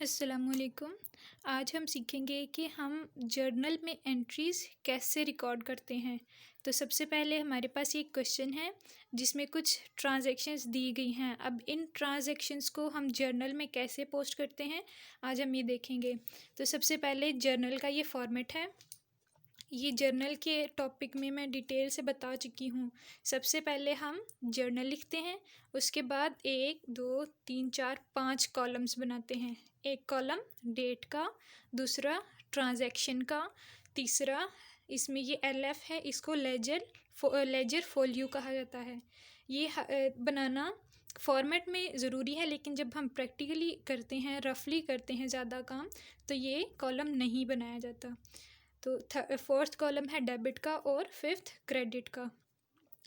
अस्सलामुअलैकुम। आज हम सीखेंगे कि हम जर्नल में एंट्रीज़ कैसे रिकॉर्ड करते हैं। तो सबसे पहले हमारे पास एक क्वेश्चन है जिसमें कुछ ट्रांजैक्शंस दी गई हैं। अब इन ट्रांजैक्शंस को हम जर्नल में कैसे पोस्ट करते हैं, आज हम ये देखेंगे। तो सबसे पहले जर्नल का ये फॉर्मेट है। ये जर्नल के टॉपिक में मैं डिटेल से बता चुकी हूँ। सबसे पहले हम जर्नल लिखते हैं, उसके बाद 1 2 3 4 5 कॉलम्स बनाते हैं। एक कॉलम डेट का, दूसरा ट्रांजैक्शन का, तीसरा इसमें ये LF है, इसको लेजर फोलियो कहा जाता है। ये बनाना फॉर्मेट में ज़रूरी है, लेकिन जब हम प्रैक्टिकली करते हैं, रफली करते हैं ज़्यादा काम, तो ये कॉलम नहीं बनाया जाता। तो फोर्थ कॉलम है डेबिट का और फिफ्थ क्रेडिट का।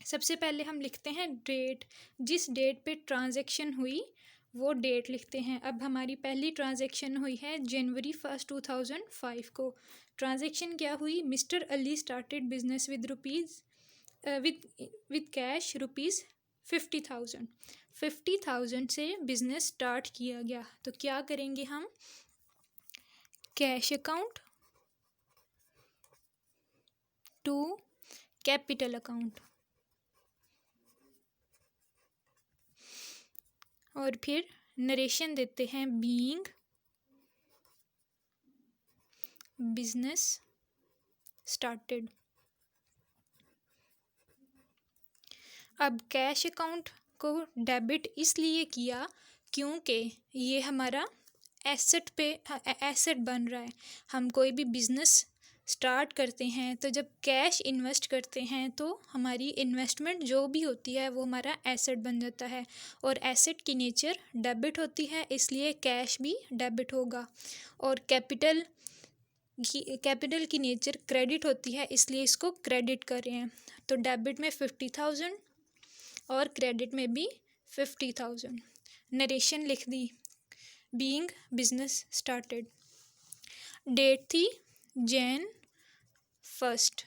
सबसे पहले हम लिखते हैं डेट, जिस डेट पे ट्रांजैक्शन हुई वो डेट लिखते हैं। अब हमारी पहली ट्रांजैक्शन हुई है जनवरी 1 2005 को। ट्रांजैक्शन क्या हुई? Mister Ali started business with cash ₹50,000। 50,000 से बिजनेस स्टार्ट किया गया। तो क्या करेंगे हम? Cash account to capital account, और फिर नरेशन देते हैं बीइंग बिजनेस स्टार्टेड। अब कैश अकाउंट को डेबिट इसलिए किया क्योंकि ये हमारा एसेट बन रहा है। हम कोई भी बिजनेस स्टार्ट करते हैं तो जब कैश इन्वेस्ट करते हैं तो हमारी इन्वेस्टमेंट जो भी होती है वो हमारा एसेट बन जाता है, और एसेट की नेचर डेबिट होती है, इसलिए कैश भी डेबिट होगा। और कैपिटल की नेचर क्रेडिट होती है, इसलिए इसको क्रेडिट कर रहे हैं। तो डेबिट में 50,000 और क्रेडिट में भी 50,000। नरेशन लिख दी बीइंग बिजनेस स्टार्टेड। डेट थी Jan 1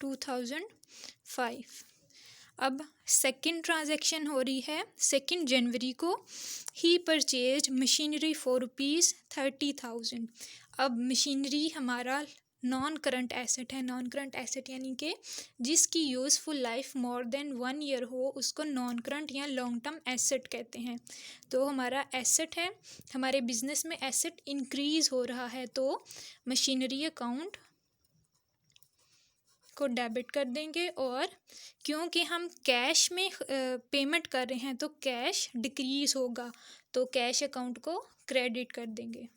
2005। अब सेकंड ट्रांजैक्शन हो रही है 2 जनवरी को। ही परचेज मशीनरी फॉर ₹30,000। अब मशीनरी हमारा नॉन करंट एसेट है। नॉन करंट एसेट यानी कि जिसकी useful life more than 1 year हो, उसको नॉन करंट या लॉन्ग टर्म एसेट कहते हैं। तो हमारा एसेट है, हमारे बिजनेस में एसेट इंक्रीज हो रहा है, तो मशीनरी अकाउंट को डेबिट कर देंगे। और क्योंकि हम कैश में पेमेंट कर रहे हैं तो कैश डिक्रीज होगा, तो कैश अकाउंट को क्रेडिट कर देंगे।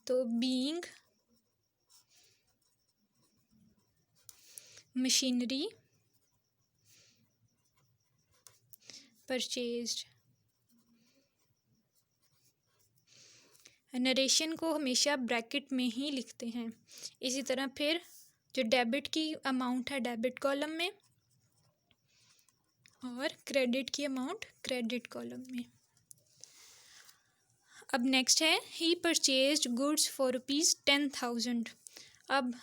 तो बीइंग मशीनरी परचेज्ड। नरेशन को हमेशा ब्रैकेट में ही लिखते हैं। इसी तरह फिर जो डेबिट की अमाउंट है डेबिट कॉलम में, और क्रेडिट की अमाउंट क्रेडिट कॉलम में। अब नेक्स्ट है ही परचेज्ड गुड्स फॉर ₹10,000। अब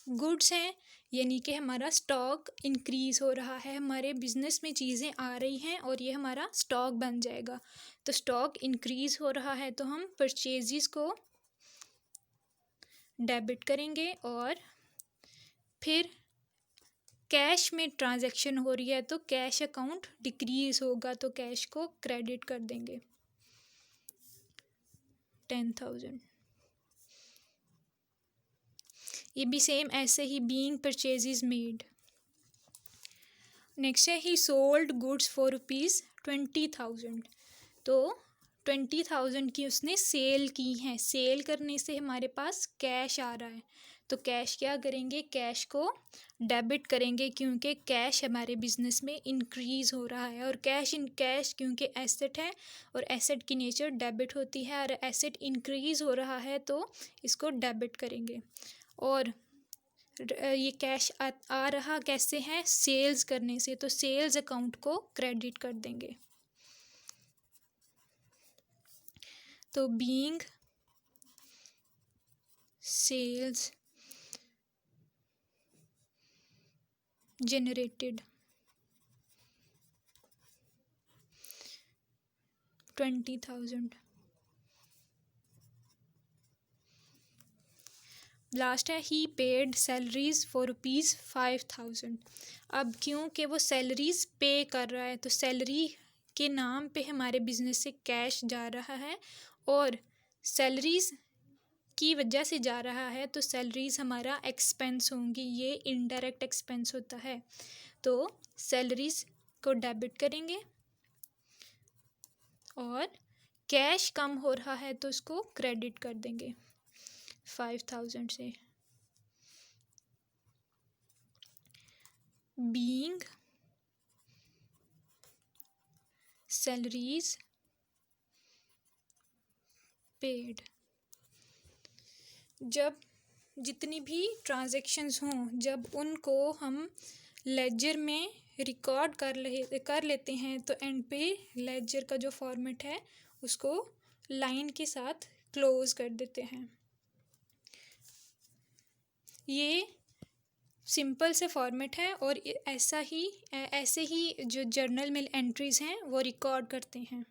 गुड्स हैं यानी कि हमारा स्टॉक इंक्रीज़ हो रहा है, हमारे बिजनेस में चीज़ें आ रही हैं और ये हमारा स्टॉक बन जाएगा। तो स्टॉक इंक्रीज़ हो रहा है तो हम परचेजेस को डेबिट करेंगे, और फिर कैश में ट्रांजैक्शन हो रही है तो कैश अकाउंट डिक्रीज़ होगा, तो कैश को क्रेडिट कर देंगे 10,000। ये भी सेम ऐसे ही बीइंग परचेजेस मेड। नेक्स्ट है ही सोल्ड गुड्स फॉर ₹20,000। तो 20,000 की उसने सेल की है। सेल करने से हमारे पास कैश आ रहा है, तो कैश क्या करेंगे? कैश को डेबिट करेंगे क्योंकि कैश हमारे बिजनेस में इंक्रीज़ हो रहा है, और कैश क्योंकि एसेट है और एसेट की नेचर डेबिट होती है, और एसेट इंक्रीज़ हो रहा है तो इसको डेबिट करेंगे। और ये कैश आ रहा कैसे है? सेल्स करने से, तो सेल्स अकाउंट को क्रेडिट कर देंगे। तो बीइंग सेल्स जनरेटेड 20,000। लास्ट है ही पेड सैलरीज फॉर ₹5,000। अब क्योंकि वो सैलरीज पे कर रहा है तो सैलरी के नाम पे हमारे बिजनेस से कैश जा रहा है और सैलरीज की वजह से जा रहा है तो सैलरीज हमारा एक्सपेंस होंगी, ये इनडायरेक्ट एक्सपेंस होता है। तो सैलरीज को डेबिट करेंगे और कैश कम हो रहा है तो उसको क्रेडिट कर देंगे 5,000 से। बीइंग सैलरीज पेड, जब जितनी भी ट्रांजैक्शंस हों जब उनको हम लेजर में रिकॉर्ड कर लेते हैं तो एंड पे लेजर का जो फॉर्मेट है उसको लाइन के साथ क्लोज कर देते हैं। ये सिंपल से फॉर्मेट है और ऐसे ही जो जर्नल में एंट्रीज़ हैं वो रिकॉर्ड करते हैं।